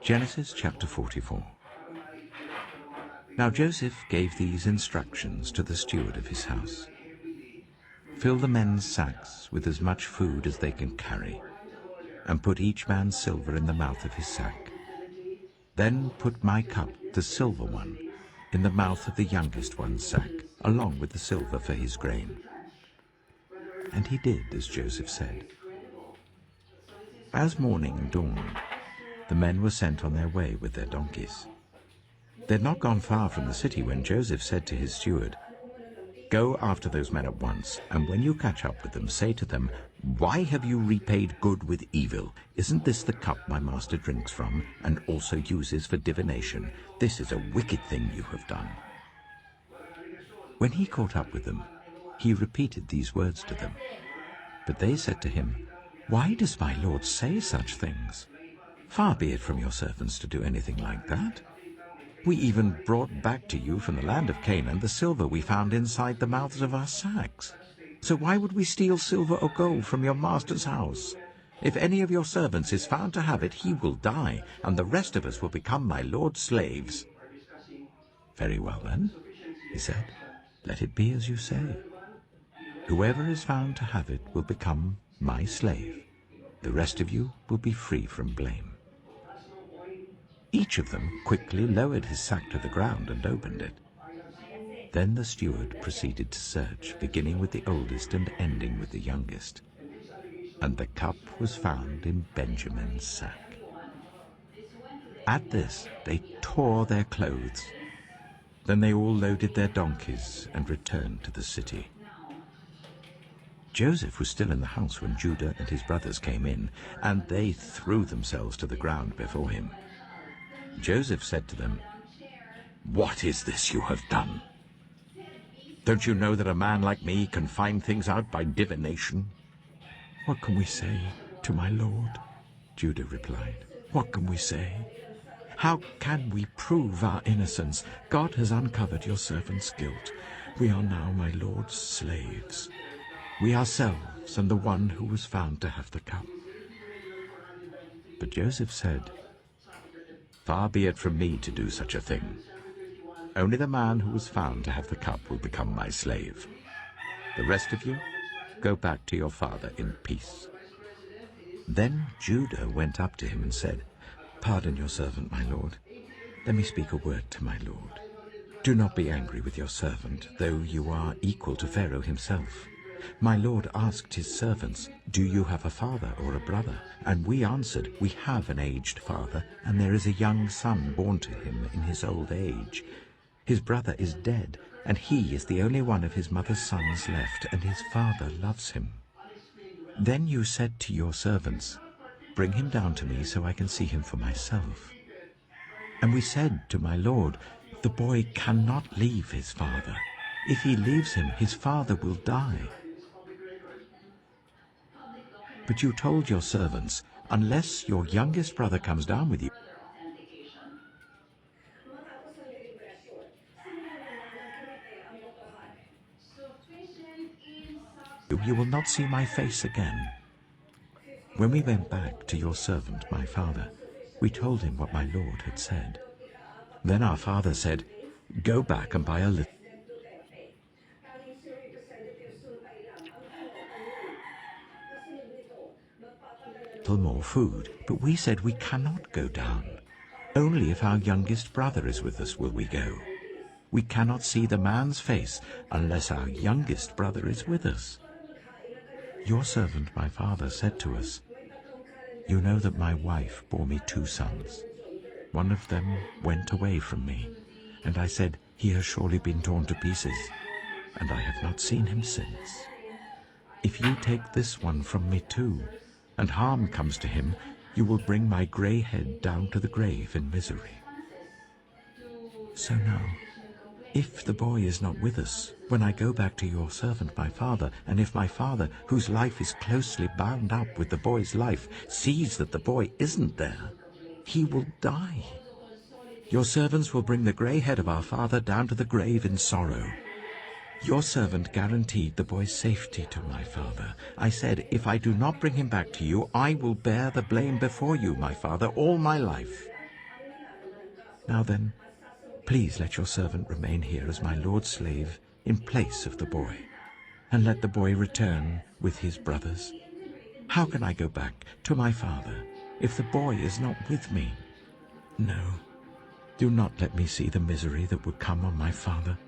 Genesis chapter 44. Now Joseph gave these instructions to the steward of his house. Fill the men's sacks with as much food as they can carry, and put each man's silver in the mouth of his sack. Then put my cup, the silver one, in the mouth of the youngest one's sack, along with the silver for his grain. And he did as Joseph said. As morning dawned, the men were sent on their way with their donkeys. They had not gone far from the city when Joseph said to his steward, "Go after those men at once, and when you catch up with them, say to them, 'Why have you repaid good with evil? Isn't this the cup my master drinks from, and also uses for divination? This is a wicked thing you have done.'" When he caught up with them, he repeated these words to them. But they said to him, "Why does my lord say such things? Far be it from your servants to do anything like that. We even brought back to you from the land of Canaan the silver we found inside the mouths of our sacks. So why would we steal silver or gold from your master's house? If any of your servants is found to have it, he will die, and the rest of us will become my lord's slaves." "Very well then," he said, "let it be as you say. Whoever is found to have it will become my slave. The rest of you will be free from blame." Each of them quickly lowered his sack to the ground and opened it. Then the steward proceeded to search, beginning with the oldest and ending with the youngest. And the cup was found in Benjamin's sack. At this they tore their clothes. Then they all loaded their donkeys and returned to the city. Joseph was still in the house when Judah and his brothers came in, and they threw themselves to the ground before him. Joseph said to them, "What is this you have done? Don't you know that a man like me can find things out by divination?" "What can we say to my lord?" Judah replied. "What can we say? How can we prove our innocence? God has uncovered your servant's guilt. We are now my lord's slaves, we ourselves and the one who was found to have the cup." But Joseph said, "Far be it from me to do such a thing. Only the man who was found to have the cup will become my slave. The rest of you, go back to your father in peace." Then Judah went up to him and said, "Pardon your servant, my lord. Let me speak a word to my lord. Do not be angry with your servant, though you are equal to Pharaoh himself. My lord asked his servants, 'Do you have a father or a brother?' And we answered, 'We have an aged father, and there is a young son born to him in his old age. His brother is dead, and he is the only one of his mother's sons left, and his father loves him.' Then you said to your servants, 'Bring him down to me so I can see him for myself.' And we said to my lord, 'The boy cannot leave his father. If he leaves him, his father will die.' But you told your servants, 'Unless your youngest brother comes down with you, you will not see my face again.' When we went back to your servant, my father, we told him what my lord had said. Then our father said, 'Go back and buy a little more food.' But we said, 'We cannot go down. Only if our youngest brother is with us will we go. We cannot see the man's face unless our youngest brother is with us.' Your servant, my father, said to us, 'You know that my wife bore me 2 sons. One of them went away from me, and I said, "He has surely been torn to pieces," and I have not seen him since. If you take this one from me too, and harm comes to him, you will bring my gray head down to the grave in misery. So now, if the boy is not with us, when I go back to your servant my father, and if my father, whose life is closely bound up with the boy's life, sees that the boy isn't there, he will die. Your servants will bring the gray head of our father down to the grave in sorrow. Your servant guaranteed the boy's safety to my father. I said, if I do not bring him back to you, I will bear the blame before you, my father, all my life. Now then, please let your servant remain here as my lord's slave in place of the boy, and let the boy return with his brothers. How can I go back to my father if the boy is not with me? No, do not let me see the misery that would come on my father.